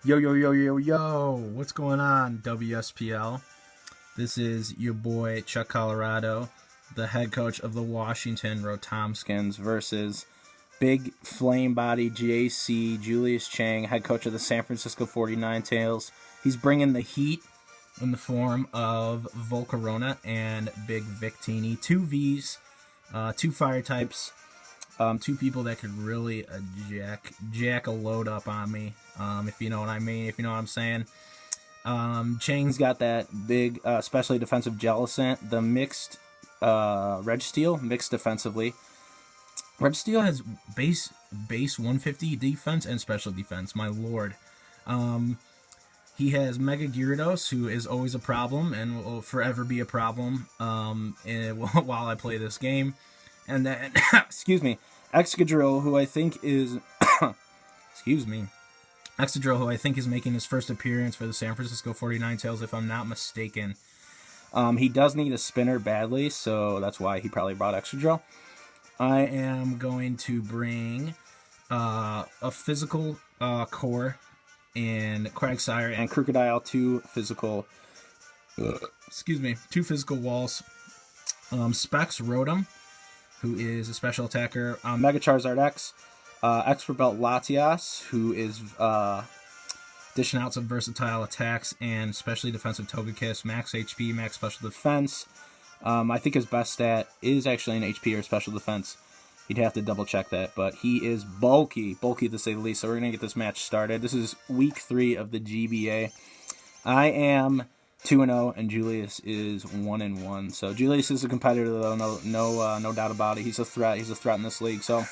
Yo, yo, yo, yo, yo, what's going on, WSPL? This is your boy, Chuck Colorado, the head coach of the Wash-ington Ro-tomskins versus big flame body JC Julius Cheng, head coach of the San Francisco 49tales. He's bringing the heat in the form of Volcarona and Big Victini. Two Vs, two fire types. Two people that could really jack a load up on me, if you know what I mean, if you know what I'm saying. Cheng's got that big, especially defensive Jellicent, the mixed Registeel, mixed defensively. Registeel has base 150 defense and special defense, my lord. He has Mega Gyarados, who is always a problem and will forever be a problem while I play this game. And then, excuse me, Excadrill, who I think is, excuse me, Excadrill, who I think is making his first appearance for the San Francisco 49tales, if I'm not mistaken. He does need a spinner badly, so that's why he probably brought Excadrill. I am going to bring a physical core in Quagsire and Crocodile, two physical walls. Specs Rotom, who is a special attacker. Mega Charizard X. Expert Belt Latias, who is dishing out some versatile attacks and specially defensive Togekiss. Max HP, max special defense. I think his best stat is actually an HP or special defense. You'd have to double check that, but he is bulky to say the least. So we're going to get this match started. This is week 3 of the GBA. I am 2-0, and Julius is 1-1. So Julius is a competitor, though, no doubt about it. He's a threat. He's a threat in this league. So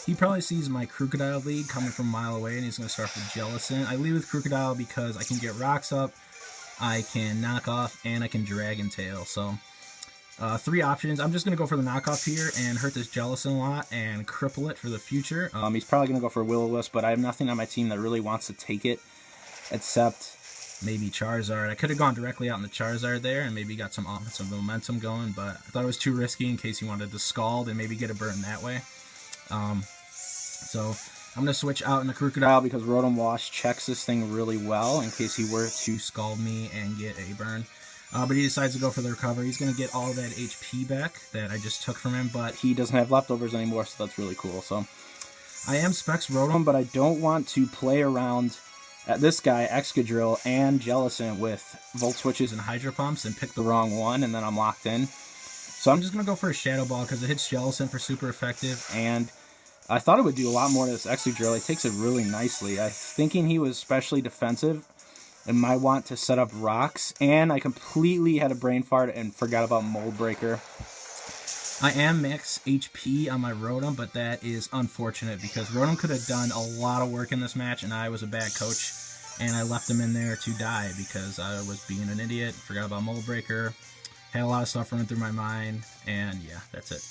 he probably sees my Crocodile lead coming from a mile away, and he's going to start with Jellicent. I lead with Crocodile because I can get rocks up, I can knock off, and I can Dragon Tail. So 3 options. I'm just going to go for the knockoff here and hurt this Jellicent a lot and cripple it for the future. He's probably going to go for Will-O-Wisp, but I have nothing on my team that really wants to take it except maybe Charizard. I could have gone directly out in the Charizard there and maybe got some offensive momentum going, but I thought it was too risky in case he wanted to Scald and maybe get a burn that way. So I'm going to switch out in the Crocodile because Rotom Wash checks this thing really well in case he were to Scald me and get a burn. But he decides to go for the recovery. He's going to get all that HP back that I just took from him, but he doesn't have leftovers anymore, so that's really cool. So I am Specs Rotom, but I don't want to play around at this guy, Excadrill, and Jellicent with Volt Switches and Hydro Pumps and pick the wrong one, and then I'm locked in. So I'm just going to go for a Shadow Ball because it hits Jellicent for super effective, and I thought it would do a lot more to this Excadrill. It takes it really nicely. I thinking he was especially defensive and might want to set up rocks, and I completely had a brain fart and forgot about Mold Breaker. I am max HP on my Rotom, but that is unfortunate because Rotom could have done a lot of work in this match, and I was a bad coach, and I left him in there to die because I was being an idiot, forgot about Mold Breaker, had a lot of stuff running through my mind, and yeah, that's it.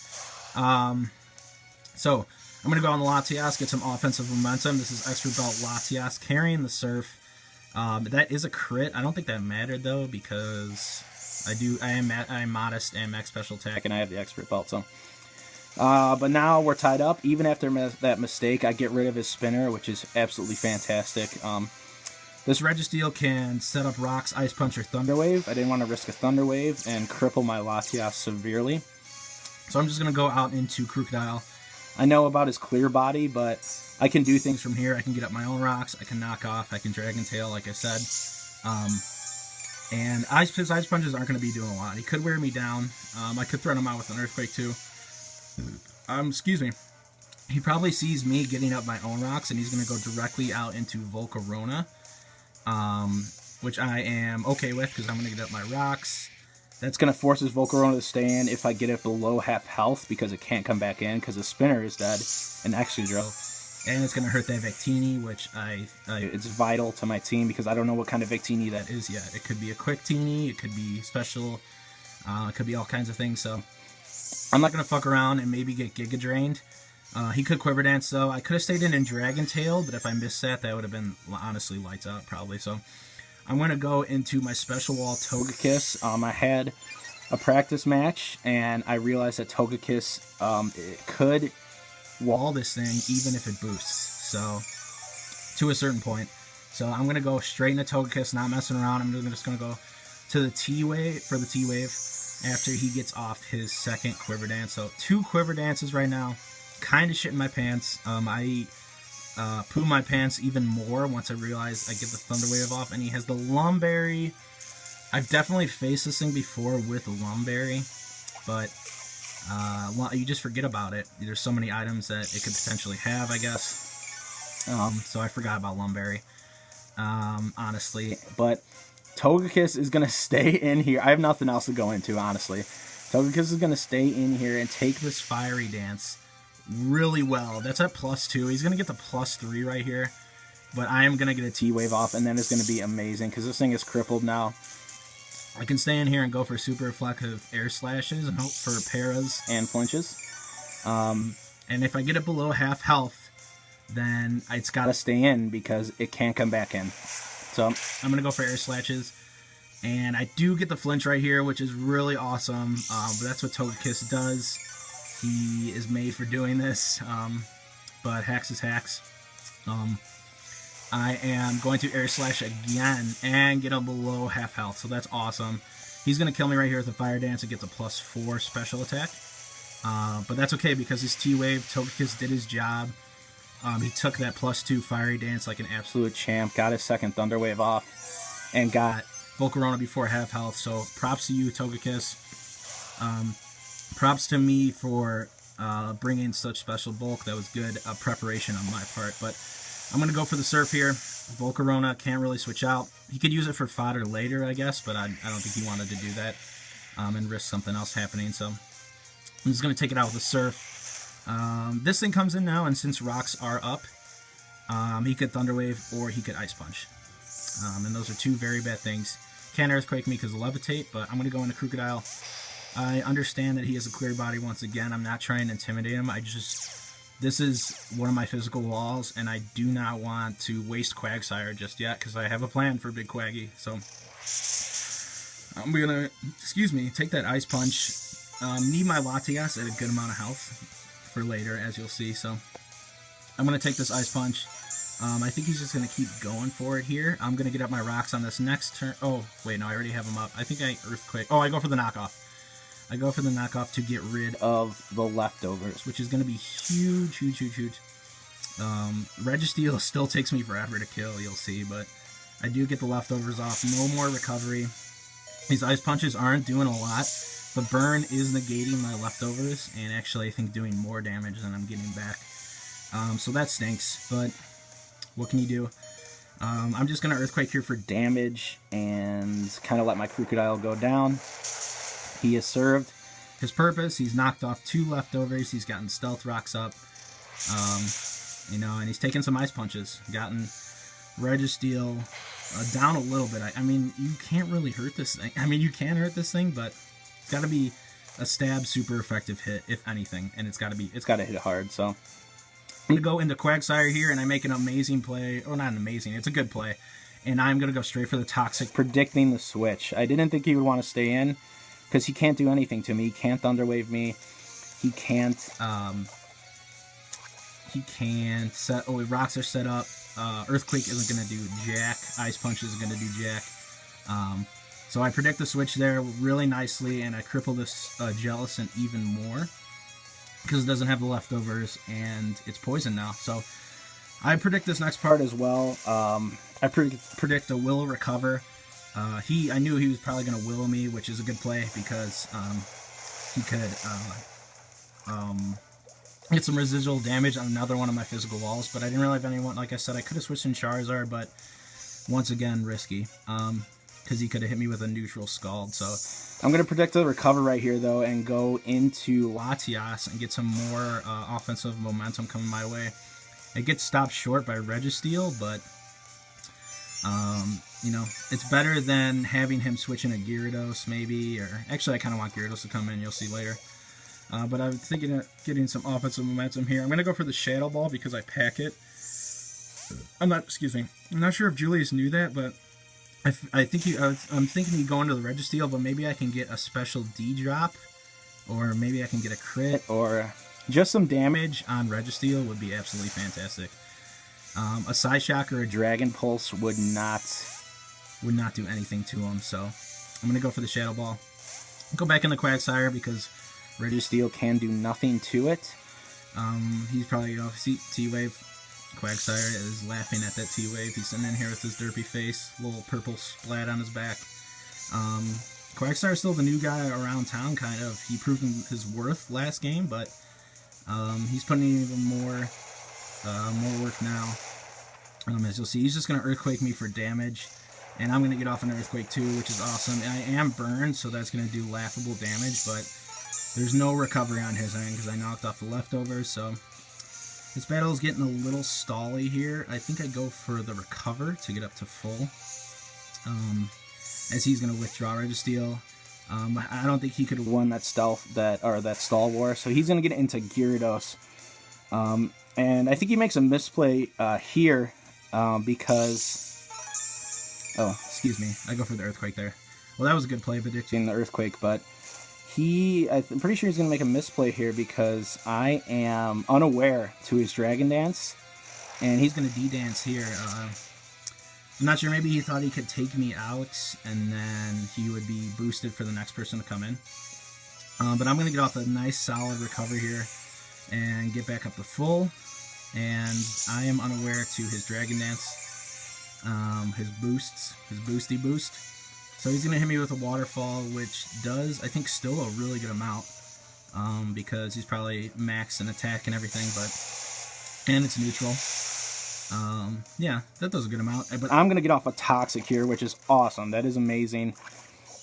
So I'm going to go on the Latias, get some offensive momentum. This is Expert Belt Latias carrying the Surf. That is a crit. I don't think that mattered, though, because I am modest and max special attack, and I have the Expert Belt, so. But now we're tied up. Even after that mistake, I get rid of his spinner, which is absolutely fantastic. This Registeel can set up rocks, Ice Punch, or Thunder Wave. I didn't want to risk a Thunder Wave and cripple my Latias severely. So I'm just going to go out into Crocodile. I know about his clear body, but I can do things from here. I can get up my own rocks. I can knock off. I can Dragon Tail, like I said. And his Ice Punches aren't going to be doing a lot. He could wear me down. I could threaten him out with an Earthquake, too. Excuse me. He probably sees me getting up my own rocks, and he's going to go directly out into Volcarona, which I am okay with because I'm going to get up my rocks. That's going to force his Volcarona to stay in if I get it below half health because it can't come back in because the spinner is dead, and Excadrill. And it's going to hurt that Victini, which it's vital to my team because I don't know what kind of Victini that is yet. It could be a quick Teeny, it could be special, it could be all kinds of things, so I'm not going to fuck around and maybe get Giga Drained. He could Quiver Dance, though. I could have stayed in Dragon Tail, but if I missed that, that would have been, honestly, lights out, probably, so I'm going to go into my Special Wall Togekiss. I had a practice match, and I realized that Togekiss it could wall this thing even if it boosts. So, to a certain point. So I'm going to go straight into Togekiss, not messing around. I'm just going to go to the T-Wave, for the T-Wave, after he gets off his second Quiver Dance. So 2 Quiver Dances right now. Kind of shitting my pants. I poo my pants even more once I realize I get the Thunder Wave off. And he has the Lumberry. I've definitely faced this thing before with Lumberry, but you just forget about it. There's so many items that it could potentially have, I guess. So I forgot about Lumberry, honestly. But Togekiss is going to stay in here. I have nothing else to go into, honestly. Togekiss is going to stay in here and take this Fiery Dance really well. That's at +2. He's going to get the +3 right here. But I am going to get a T-Wave off, and then it's going to be amazing, because this thing is crippled now. I can stay in here and go for super reflective air slashes and hope for paras and flinches. And if I get it below half health, then it's got to stay in because it can't come back in. So I'm going to go for air slashes. And I do get the flinch right here, which is really awesome. But that's what Togekiss does. He is made for doing this. But hacks is hacks. I am going to Air Slash again and get him below half health, so that's awesome. He's going to kill me right here with the Fire Dance and get the +4 special attack. But that's okay because his T-Wave, Togekiss did his job. He took that +2 Fiery Dance like an absolute champ, got his second Thunder Wave off, and got Volcarona before half health, so props to you, Togekiss. Props to me for bringing such special bulk. That was good preparation on my part, but I'm going to go for the Surf here. Volcarona can't really switch out. He could use it for fodder later, I guess, but I don't think he wanted to do that and risk something else happening. So I'm just going to take it out with the Surf. This thing comes in now, and since rocks are up, he could Thunder Wave or he could Ice Punch. And those are 2 very bad things. Can't Earthquake me because of Levitate, but I'm going to go into Crocodile. I understand that he has a clear body once again. I'm not trying to intimidate him. This is one of my physical walls, and I do not want to waste Quagsire just yet, because I have a plan for Big Quaggy. So, I'm going to, take that Ice Punch. Need my Latias at a good amount of health for later, as you'll see. So, I'm going to take this Ice Punch. I think he's just going to keep going for it here. I'm going to get up my rocks on this next turn. Oh, wait, no, I already have him up. I think I Earthquake. Oh, I go for the knockoff. I go for the knockoff to get rid of the leftovers, which is going to be huge, huge, huge, huge. Registeel still takes me forever to kill, you'll see, but I do get the leftovers off. No more recovery. These Ice Punches aren't doing a lot. The burn is negating my leftovers, and actually I think doing more damage than I'm getting back. So that stinks, but what can you do? I'm just going to Earthquake here for damage and kind of let my Crocodile go down. He has served his purpose. He's knocked off 2 leftovers. He's gotten Stealth Rocks up. And he's taken some Ice Punches. Gotten Registeel down a little bit. I mean, you can't really hurt this thing. I mean, you can hurt this thing, but it's got to be a stab super effective hit, if anything. And it's got to hit hard. So I'm going to go into Quagsire here, and I make an amazing play. Or not an amazing, it's a good play. And I'm going to go straight for the Toxic, predicting the switch. I didn't think he would want to stay in, because he can't do anything to me. He can't Thunder Wave me. He can't set... Oh, rocks are set up. Earthquake isn't going to do jack. Ice Punch isn't going to do jack. So I predict the switch there really nicely, and I cripple this Jellicent even more, because it doesn't have the leftovers, and it's poison now. So I predict this next part as well. I predict a Will Recover. I knew he was probably going to Willow me, which is a good play because he could get some residual damage on another one of my physical walls, but I didn't really have anyone. Like I said, I could have switched in Charizard, but once again, risky, because he could have hit me with a neutral Scald. So I'm going to predict the Recover right here, though, and go into Latias and get some more offensive momentum coming my way. It gets stopped short by Registeel, but it's better than having him switch in a Gyarados, maybe, or actually I kind of want Gyarados to come in, you'll see later. But I'm thinking of getting some offensive momentum here. I'm going to go for the Shadow Ball because I pack it. I'm not sure if Julius knew that, but I'm thinking he'd go into the Registeel, but maybe I can get a special D-drop, or maybe I can get a crit, or just some damage on Registeel would be absolutely fantastic. A Side Shock or a Dragon Pulse would not do anything to him. So I'm going to go for the Shadow Ball. Go back into Quagsire because Registeel can do nothing to it. He's probably off T-Wave. Quagsire is laughing at that T-Wave. He's sitting in here with his derpy face, little purple splat on his back. Quagsire is still the new guy around town, kind of. He proved his worth last game, but he's putting in even more work now. As you'll see, he's just going to Earthquake me for damage. And I'm going to get off an Earthquake too, which is awesome. And I am burned, so that's going to do laughable damage, but there's no recovery on his end because I knocked off the leftovers, so this battle is getting a little stally here. I think I go for the Recover to get up to full, as he's going to withdraw Registeel. I don't think he could have won that stall war, so he's going to get into Gyarados. And I think he makes a misplay here because... Oh, excuse me. I go for the Earthquake there. Well, that was a good play, predicting the Earthquake, but I'm pretty sure he's going to make a misplay here because I am unaware to his Dragon Dance, and he's going to D-Dance here. I'm not sure, maybe he thought he could take me out, and then he would be boosted for the next person to come in. But I'm going to get off a nice, solid Recover here and get back up to full, and I am unaware to his Dragon Dance. His boosty boost. So he's going to hit me with a Waterfall, which does, I think, still a really good amount, because he's probably maxed in attack and everything, and it's neutral. Yeah, that does a good amount. But I'm going to get off a Toxic here, which is awesome. That is amazing,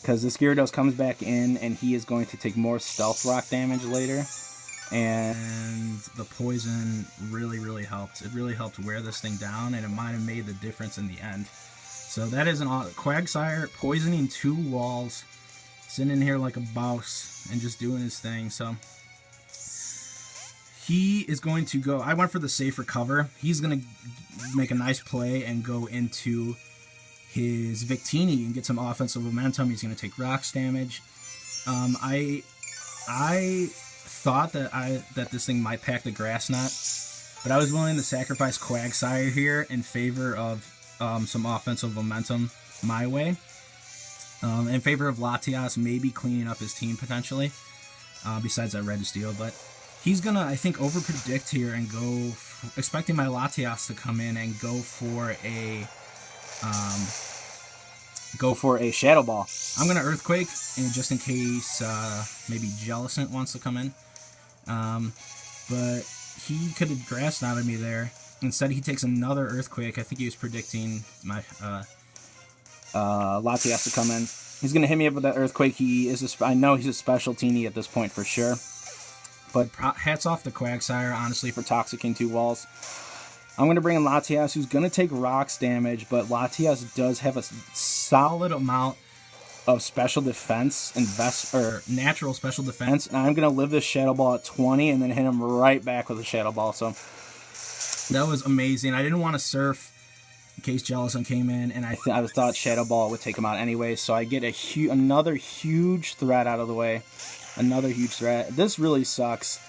because this Gyarados comes back in, and he is going to take more Stealth Rock damage later. And the poison really helped. It really helped wear this thing down, and it might have made the difference in the end. So that is an Quagsire poisoning 2 walls, sitting in here like a boss and just doing his thing. So he is going to go. I went for the safe Recover. He's going to make a nice play and go into his Victini and get some offensive momentum. He's going to take rocks damage. I thought that this thing might pack the Grass Knot, but I was willing to sacrifice Quagsire here in favor of some offensive momentum my way, in favor of Latias maybe cleaning up his team potentially, besides that Registeel. But he's gonna, I think, overpredict here and go expecting my Latias to come in and go for a Shadow Ball. I'm gonna Earthquake, and just in case maybe Jellicent wants to come in. But he could have Grass Knotted me there. Instead, he takes another Earthquake. I think he was predicting my Latias to come in. He's going to hit me up with that Earthquake. I know he's a special teenie at this point for sure. But hats off to Quagsire, honestly, for Toxicking 2 walls. I'm going to bring in Latias, who's going to take rocks damage, but Latias does have a solid amount of special defense, natural special defense, and I'm going to live this Shadow Ball at 20 and then hit him right back with a Shadow Ball. So that was amazing. I didn't want to surf in case Jellicent came in, and I thought Shadow Ball would take him out anyway, so I get another huge threat out of the way. Another huge threat. This really sucks.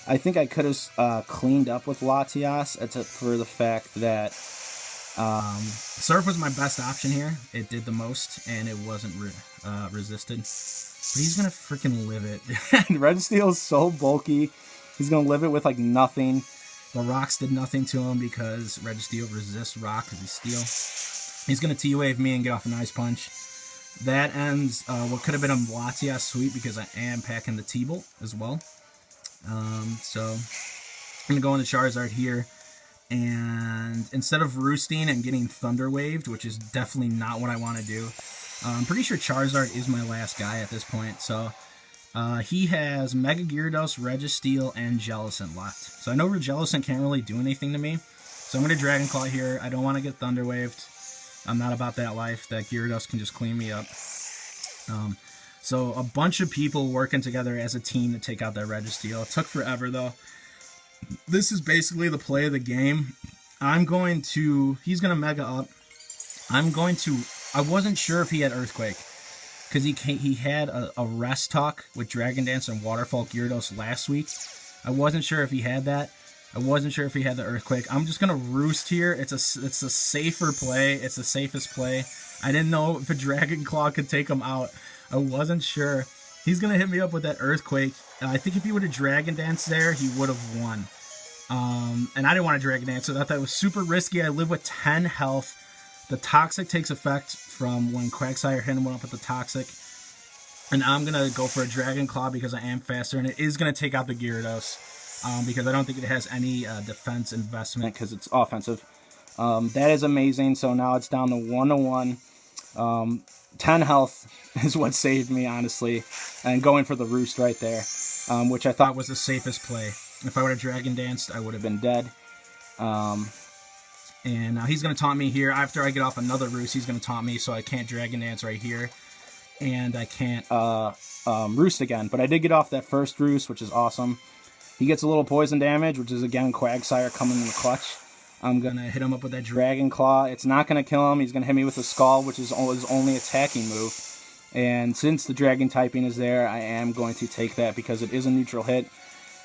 I think I could have cleaned up with Latias, except for the fact that Surf was my best option here. It did the most, and it wasn't resisted. But he's going to freaking live it. Registeel is so bulky. He's going to live it with, like, nothing. The rocks did nothing to him because Registeel resists rock because he's steel. He's going to T-Wave me and get off an Ice Punch. That ends what could have been a Latias sweep because I am packing the T-Bolt as well. So I'm going to go into Charizard here. And instead of roosting and getting Thunder Waved, which is definitely not what I want to do, I'm pretty sure Charizard is my last guy at this point. So he has Mega Gyarados, Registeel, and Jellicent left. So I know Jellicent can't really do anything to me. So I'm going to Dragon Claw here. I don't want to get Thunder Waved. I'm not about that life. That Gyarados can just clean me up. So a bunch of people working together as a team to take out that Registeel. It took forever though. This is basically the play of the game. He's going to Mega up. I wasn't sure if he had Earthquake, because he had a Rest Talk with Dragon Dance and Waterfall Gyarados last week. I wasn't sure if he had that. I wasn't sure if he had the Earthquake. I'm just going to Roost here. It's a safer play. It's the safest play. I didn't know if a Dragon Claw could take him out. I wasn't sure. He's going to hit me up with that Earthquake. I think if he would have Dragon Dance there, he would have won. And I didn't want to Dragon Dance, so I thought that was super risky. I live with 10 health. The Toxic takes effect from when Quagsire hit him up with the Toxic. And I'm going to go for a Dragon Claw because I am faster, and it is going to take out the Gyarados. Because I don't think it has any defense investment because it's offensive. That is amazing. So now it's down to 1-1. 10 health is what saved me, honestly. And going for the Roost right there, which I thought was the safest play. If I would have Dragon Danced, I would have been dead. And now he's going to taunt me here. After I get off another Roost, he's going to taunt me, so I can't Dragon Dance right here. And I can't Roost again. But I did get off that first Roost, which is awesome. He gets a little poison damage, which is, again, Quagsire coming in the clutch. I'm going to hit him up with that Dragon Claw. It's not going to kill him. He's going to hit me with a Scald, which is his only attacking move. And since the Dragon typing is there, I am going to take that because it is a neutral hit.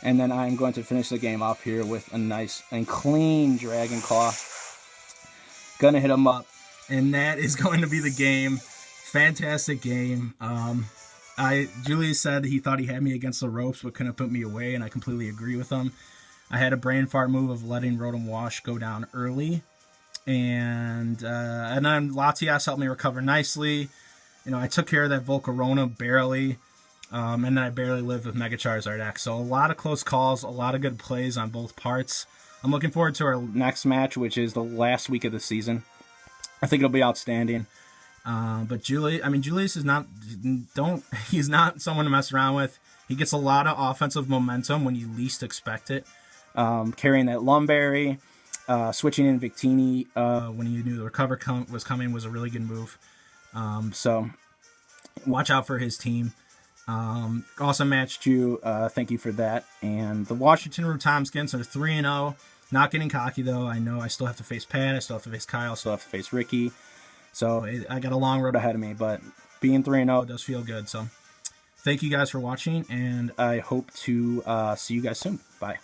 And then I'm going to finish the game off here with a nice and clean Dragon Claw. Going to hit him up. And that is going to be the game. Fantastic game. Julius said he thought he had me against the ropes but couldn't put me away, and I completely agree with him. I had a brain fart move of letting Rotom Wash go down early, and then Latias helped me recover nicely. You know, I took care of that Volcarona barely, and then I barely lived with Mega Charizard X. So a lot of close calls, a lot of good plays on both parts. I'm looking forward to our next match, which is the last week of the season. I think it'll be outstanding. But Julius is not, he's not someone to mess around with. He gets a lot of offensive momentum when you least expect it. Carrying that Lumberry, switching in Victini, when you knew the recover was coming was a really good move. So watch out for his team. Awesome match, Ju. Thank you for that. And the Wash-ington Ro-tomskins are 3-0. Not getting cocky though. I know I still have to face Pat, I still have to face Kyle, I still have to face Ricky. So I got a long road ahead of me, but being 3-0 does feel good. So thank you guys for watching, and I hope to see you guys soon. Bye.